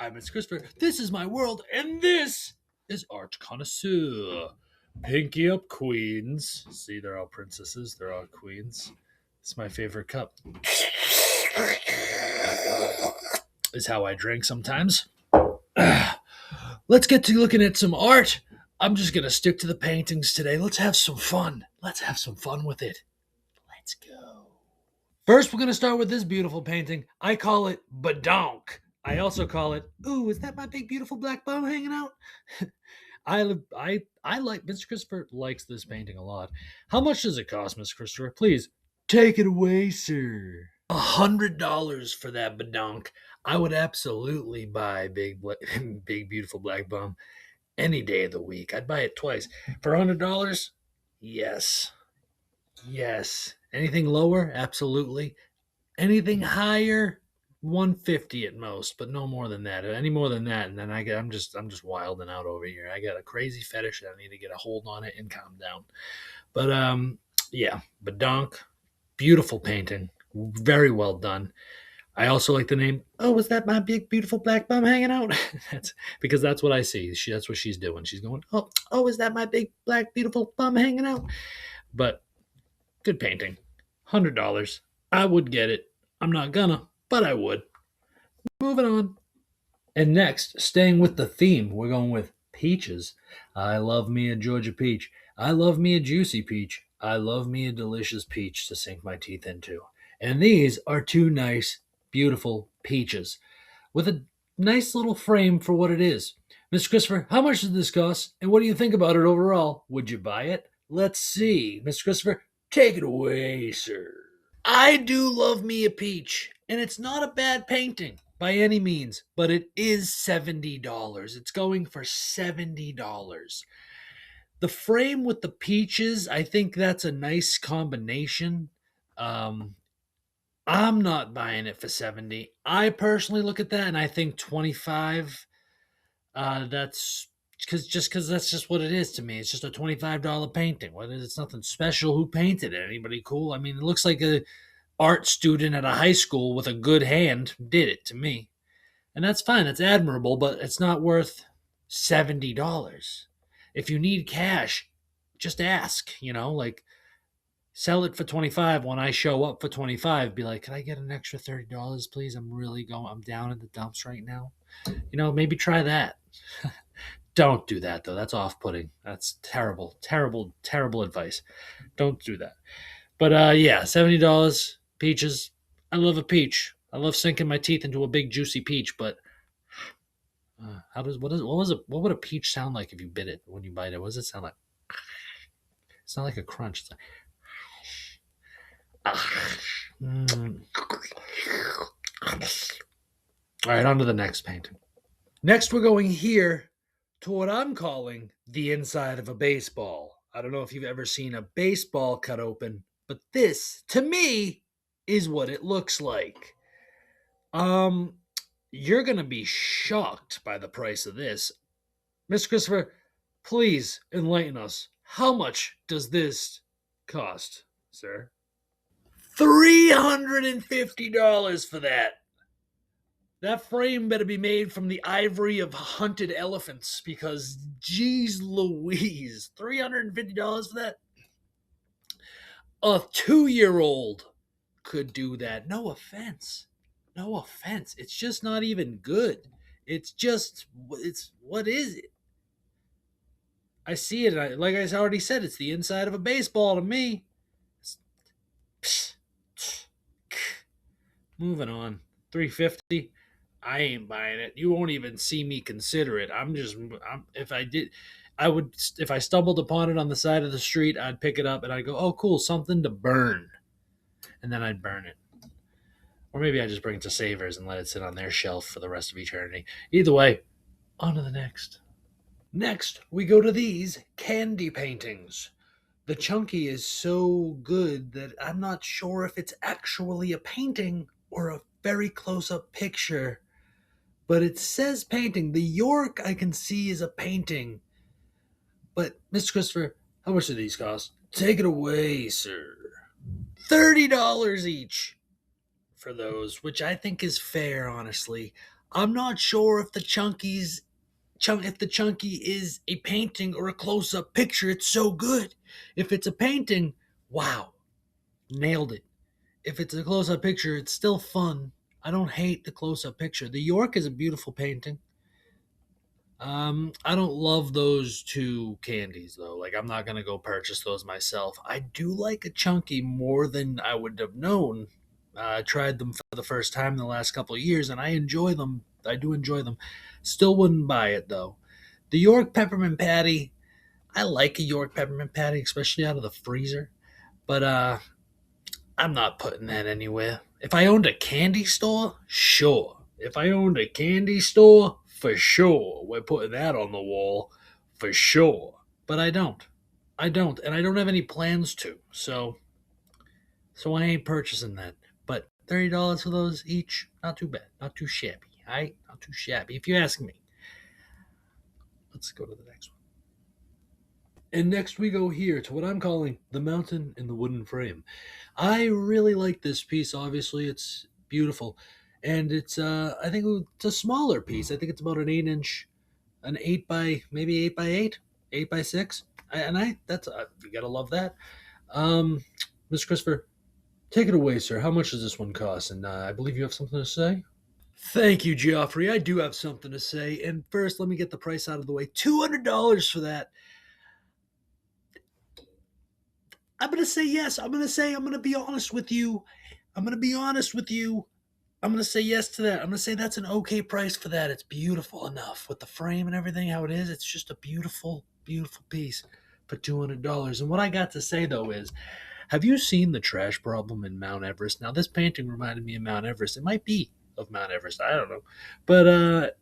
I'm Mr. Christopher. This is my world, and this is Art Connoisseur. Pinky up, queens. See, they're all princesses. They're all queens. It's my favorite cup. Is how I drink sometimes. Let's get to looking at some art. I'm just going to stick to the paintings today. Let's have some fun. Let's have some fun with it. Let's go. First, we're going to start with this beautiful painting. I call it Badonk. I also call it, ooh, is that my big beautiful black bum hanging out? I like Mr. Christopher likes this painting a lot. How much does it cost, Mr. Christopher? Please take it away, sir. $100 for that Badonk. I would absolutely buy big beautiful black bum any day of the week. I'd buy it twice for $100. Yes, yes. Anything lower, absolutely. Anything higher, 150 at most, but no more than that. Any more than that, and then I'm just wilding out over here. I got a crazy fetish that I need to get a hold on it and calm down. But yeah, Badonk, beautiful painting, very well done. I also like the name. Oh, was that my big beautiful black bum hanging out? That's because that's what I see. That's what she's doing. She's going, oh, is that my big black beautiful bum hanging out? But good painting, $100. I would get it. I'm not gonna, but I would. Moving on. And next, staying with the theme, we're going with peaches. I love me a Georgia peach. I love me a juicy peach. I love me a delicious peach to sink my teeth into. And these are two nice, beautiful peaches with a nice little frame for what it is. Mr. Christopher, how much does this cost? And what do you think about it overall? Would you buy it? Let's see. Mr. Christopher, take it away, sir. I do love me a peach, and it's not a bad painting by any means, but it is $70. It's going for $70. The frame with the peaches, I think that's a nice combination. I'm not buying it for 70. I personally look at that and I think 25. That's because that's just what it is to me. It's just a $25 painting. What is it's nothing special. Who painted it? Anybody cool? I mean, it looks like a art student at a high school with a good hand did it to me. And that's fine. That's admirable, but it's not worth $70. If you need cash, just ask, like sell it for 25 when I show up for 25, be like, "Can I get an extra $30, please? I'm down in the dumps right now." Maybe try that. Don't do that though. That's off-putting. That's terrible, terrible, terrible advice. Don't do that. But yeah, $70 peaches. I love a peach. I love sinking my teeth into a big juicy peach. But what would a peach sound like if you bit it when you bite it? What does it sound like? It's not like a crunch. It's like, All right, on to the next painting. Next, we're going here to what I'm calling the inside of a baseball. I don't know if you've ever seen a baseball cut open, but this, to me, is what it looks like. You're going to be shocked by the price of this. Mr. Christopher, please enlighten us. How much does this cost, sir? $350 for that. That frame better be made from the ivory of hunted elephants because, geez Louise, $350 for that? A 2-year-old could do that. No offense. No offense. It's just not even good. What is it? I see it. Like I already said, it's the inside of a baseball to me. Moving on. $350. I ain't buying it. You won't even see me consider it. If I stumbled upon it on the side of the street, I'd pick it up and I'd go, oh, cool, something to burn. And then I'd burn it. Or maybe I just bring it to Savers and let it sit on their shelf for the rest of eternity. Either way, on to the next. Next, we go to these candy paintings. The Chunky is so good that I'm not sure if it's actually a painting or a very close-up picture. But it says painting. The York I can see is a painting. But, Mr. Christopher, how much do these cost? Take it away, sir. $30 each for those, which I think is fair, honestly. I'm not sure if the chunky is a painting or a close-up picture. It's so good. If it's a painting, wow, nailed it. If it's a close-up picture, it's still fun. I don't hate the close-up picture. The York is a beautiful painting. I don't love those two candies though. Like I'm not gonna go purchase those myself. I do like a chunky more than I would have known. I tried them for the first time in the last couple of years, and I enjoy them. I do enjoy them. Still wouldn't buy it though. The York peppermint patty. I like a York peppermint patty, especially out of the freezer. But I'm not putting that anywhere. If I owned a candy store, sure. If I owned a candy store, for sure. We're putting that on the wall, for sure. But I don't. I don't, and I don't have any plans to. So I ain't purchasing that. But $30 for those each, not too bad, not too shabby. Alright, not too shabby. If you ask me. Let's go to the next one. And next we go here to what I'm calling the mountain in the wooden frame. I really like this piece. Obviously, it's beautiful, and it's I think it's a smaller piece. I think it's about an 8 inch, an 8 by 8, 8 by 6. And I that's you gotta love that. Um, Mr. Christopher, take it away, sir. How much does this one cost? And I believe you have something to say. Thank you, Geoffrey. I do have something to say. And first, let me get the price out of the way. $200 for that. I'm gonna say yes. I'm gonna be honest with you. I'm gonna be honest with you. I'm gonna say yes to that. I'm gonna say that's an okay price for that. It's beautiful enough with the frame and everything how it is. It's just a beautiful, beautiful piece for $200. And what I got to say though is, have you seen the trash problem in Mount Everest? Now this painting reminded me of Mount Everest. It might be of Mount Everest. I don't know, but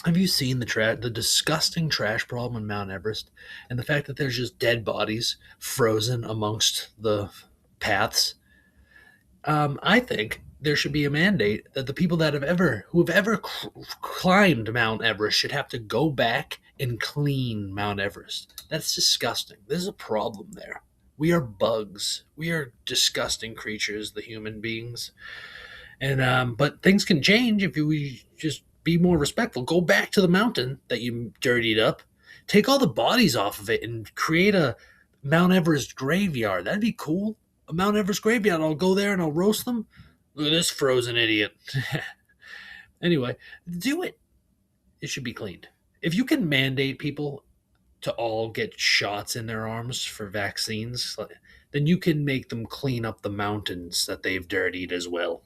have you seen the disgusting trash problem in Mount Everest, and the fact that there's just dead bodies frozen amongst the paths? I think there should be a mandate that the people that who have ever climbed Mount Everest should have to go back and clean Mount Everest. That's disgusting. There's a problem there. We are bugs. We are disgusting creatures, the human beings. And but things can change if we just be more respectful. Go back to the mountain that you dirtied up, take all the bodies off of it, and create a Mount Everest graveyard. That'd be cool. A Mount Everest graveyard. I'll go there and I'll roast them. Look at this frozen idiot. Anyway, do it. It should be cleaned. If you can mandate people to all get shots in their arms for vaccines, then you can make them clean up the mountains that they've dirtied as well.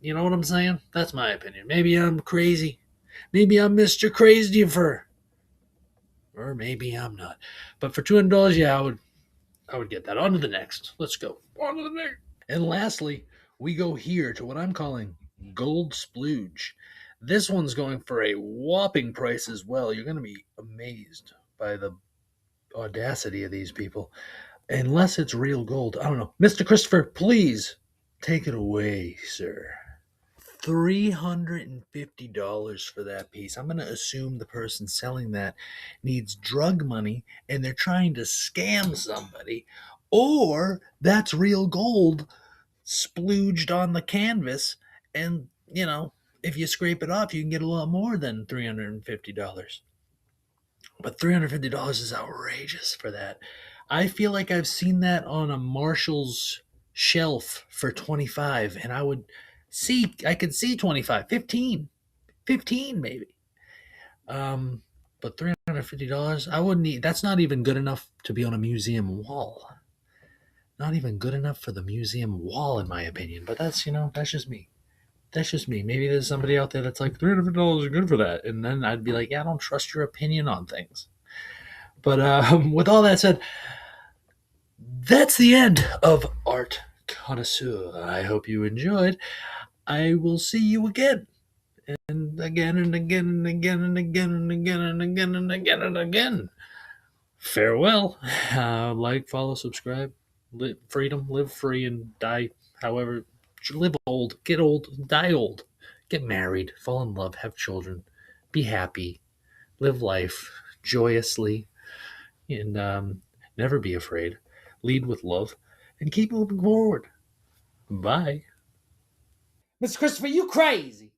You know what I'm saying? That's my opinion. Maybe I'm crazy. Maybe I'm Mr. Christopher. Or maybe I'm not. But for $200, yeah, I would get that. On to the next. Let's go. On to the next. And lastly, we go here to what I'm calling gold splooge. This one's going for a whopping price as well. You're going to be amazed by the audacity of these people. Unless it's real gold. I don't know. Mr. Christopher, please take it away, sir. $350 for that piece. I'm going to assume the person selling that needs drug money and they're trying to scam somebody, or that's real gold splooged on the canvas. And, if you scrape it off, you can get a lot more than $350. But $350 is outrageous for that. I feel like I've seen that on a Marshall's shelf for 25, and I could see 25, 15, 15 maybe. But $350, I wouldn't need. That's not even good enough to be on a museum wall. Not even good enough for the museum wall, in my opinion. But that's just me. That's just me. Maybe there's somebody out there that's like $350 is good for that, and then I'd be like, yeah, I don't trust your opinion on things. But with all that said, that's the end of Art Connoisseur. I hope you enjoyed. I will see you again. And again and again and again and again and again and again and again and again. Farewell. Like, follow, subscribe. Live freedom, live free, and die however. Live old, get old, die old. Get married, fall in love, have children. Be happy. Live life joyously. And never be afraid. Lead with love. And keep moving forward. Bye. Mr. Christopher, you crazy.